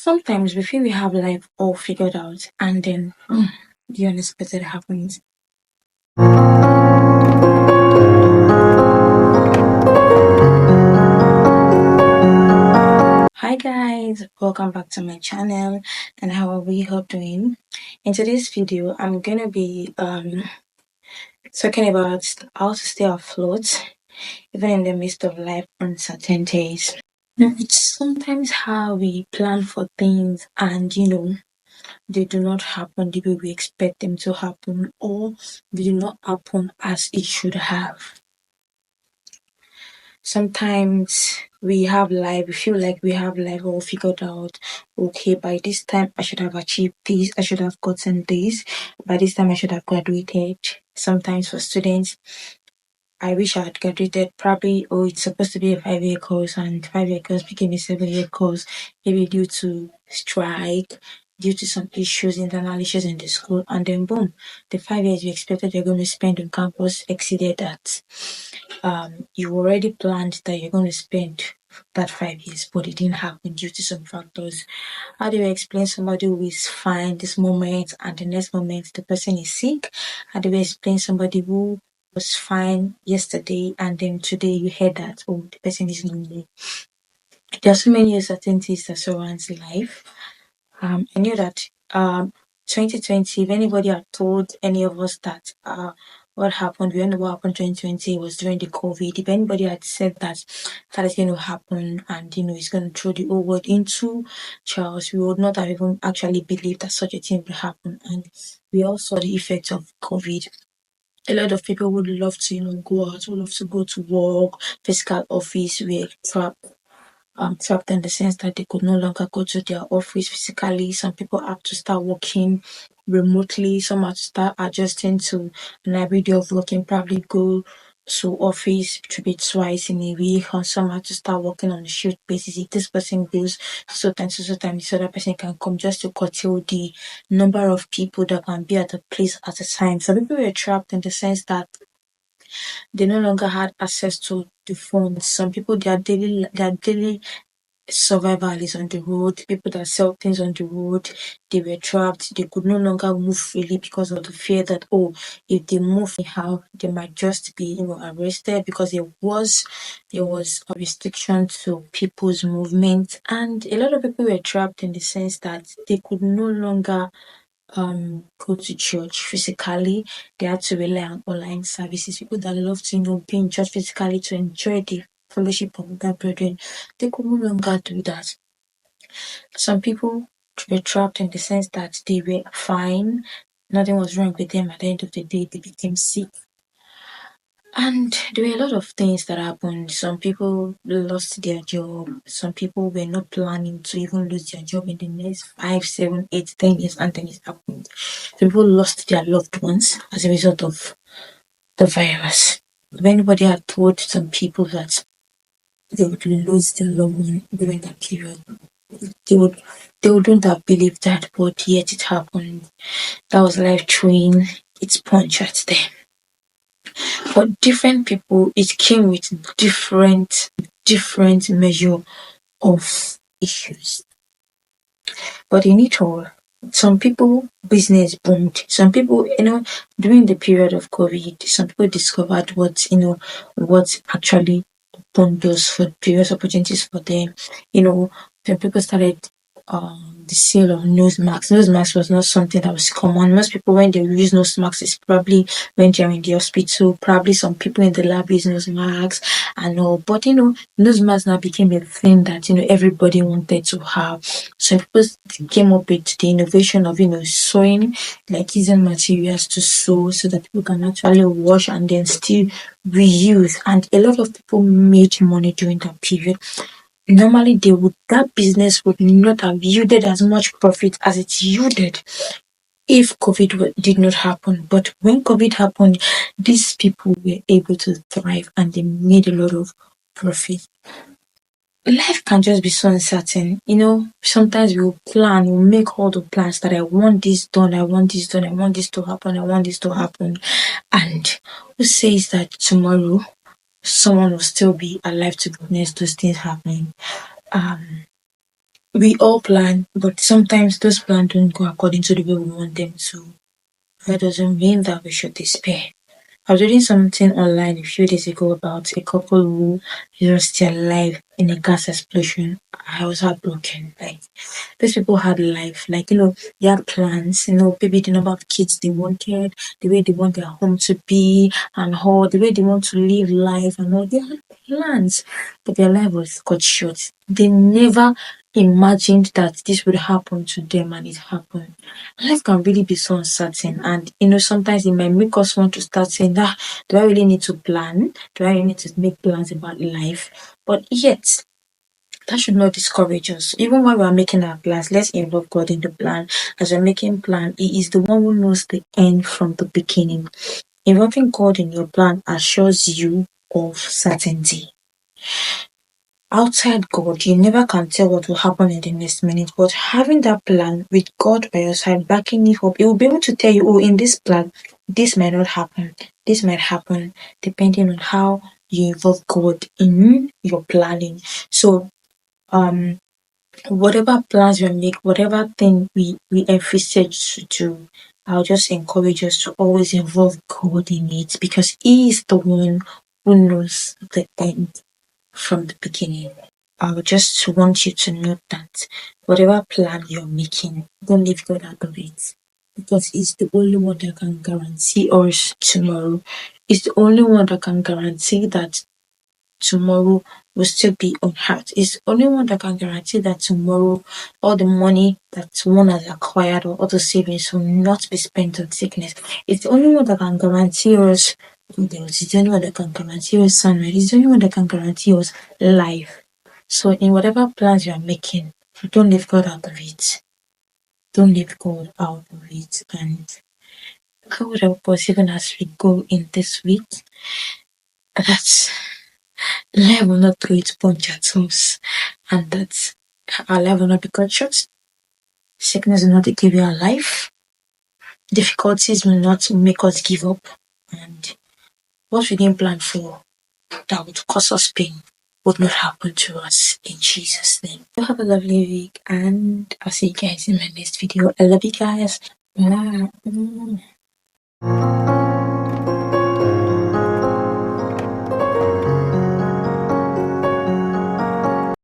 Sometimes we feel we have life all figured out, and then the unexpected happens. Hi guys, welcome back to my channel, and how are we all doing? In today's video, I'm gonna be talking about how to stay afloat even in the midst of life uncertainties. It's sometimes how we plan for things and they do not happen the way we expect them to happen, or they do not happen as it should have. Sometimes we feel like we have life all figured out. Okay, by this time I should have achieved this, I should have gotten this, by this time I should have graduated. Sometimes for students, I wish I had graduated probably, it's supposed to be a 5-year course, and 5-year course became a 7-year course, maybe due to strike, due to some issues, internal issues in the school, and then boom, the 5 years you expected you're going to spend on campus exceeded that. You already planned that you're going to spend that 5 years, but it didn't happen due to some factors. How do you explain somebody who is fine this moment and the next moment the person is sick? How do you explain somebody who was fine yesterday and then today you heard that the person is lonely? There are so many uncertainties that surrounds life. I knew that 2020, if anybody had told any of us that what happened, we know what happened 2020 was during the COVID. If anybody had said that is going to happen and it's going to throw the whole world into chaos, we would not have even actually believed that such a thing would happen. And we all saw the effects of COVID. A lot of people would love to, go out, would love to go to work, physical office, were trapped in the sense that they could no longer go to their office physically. Some people have to start working remotely. Some have to start adjusting to an hybrid way of working, probably go to office maybe twice in a week, or some have to start working on a shift basis. If this person goes so time, this other person can come, just to curtail the number of people that can be at a place at a time. Some people were trapped in the sense that they no longer had access to the phones. Some people, their daily survival is on the road. People that sell things on the road, they were trapped. They could no longer move freely because of the fear that if they move anyhow, they might just be arrested, because there was a restriction to people's movement, and a lot of people were trapped in the sense that they could no longer go to church physically. They had to rely on online services. People that love to be in church physically to enjoy the fellowship of their brethren, they could no longer do that. Some people were trapped in the sense that they were fine, nothing was wrong with them. At the end of the day, they became sick. And there were a lot of things that happened. Some people lost their job. Some people were not planning to even lose their job in the next 5, 7, 8, 10 years, and then it happened. Some people lost their loved ones as a result of the virus. If anybody had told some people that they would lose their loved one during that period, they wouldn't have believed that, but yet it happened. That was life throwing its punch at them. For different people, it came with different measure of issues. But in it all, some people business boomed. Some people, during the period of COVID, some people discovered what actually opened doors for various opportunities for them. Some people started the sale of nose masks. Nose masks was not something that was common. Most people, when they use nose masks, is probably when they're in the hospital. Probably some people in the lab use nose masks and all. But nose masks now became a thing that everybody wanted to have. So people came up with the innovation of sewing, like using materials to sew so that people can actually wash and then still reuse. And a lot of people made money during that period. Normally that business would not have yielded as much profit as it yielded if COVID did not happen. But when COVID happened, these people were able to thrive and they made a lot of profit. Life can just be so uncertain. Sometimes we'll make all the plans that I want this done, I want this done, I want this to happen, I want this to happen. And who says that tomorrow someone will still be alive to witness those things happening? we all plan, but sometimes those plans don't go according to the way we want them to. That doesn't mean that we should despair. I was reading something online a few days ago about a couple who lost their life in a gas explosion. I was heartbroken. Like, these people had life. Like, they had plans, maybe the number of kids they wanted, the way they want their home to be, and how the way they want to live life, and all. They had plans, but their life was cut short. They never imagined that this would happen to them, and it happened. Life can really be so uncertain, and sometimes it might make us want to start saying, do I really need to plan? Do I really need to make plans about life? But yet, that should not discourage us. Even when we are making our plans, let's involve God in the plan. As we're making plan, He is the one who knows the end from the beginning. Involving God in your plan assures you of certainty. Outside God, you never can tell what will happen in the next minute, but having that plan with God by your side, backing you up, He will be able to tell you, oh, in this plan, this might not happen. This might happen, depending on how you involve God in your planning. So, whatever plans we make, whatever thing we envisage to do, I'll just encourage us to always involve God in it, because He is the one who knows the end from the beginning. I would just want you to note that whatever plan you're making, don't leave God out of it, because He's the only one that can guarantee us tomorrow. It's the only one that can guarantee that tomorrow will still be on earth. It's the only one that can guarantee that tomorrow all the money that one has acquired or other savings will not be spent on sickness. It's the only one that can guarantee us good health. It's the only one that can guarantee us sunlight. It's the only one that can guarantee us life. So in whatever plans you are making, don't leave God out of it. Don't leave God out of it. And God will help us even as we go in this week. That's life will not throw its punch at us, and that our life will not be cut short. Sickness will not give you our life. Difficulties will not make us give up. And what we didn't plan for that would cause us pain would not happen to us in Jesus' name. You have a lovely week, and I'll see you guys in my next video. I love you guys. Bye.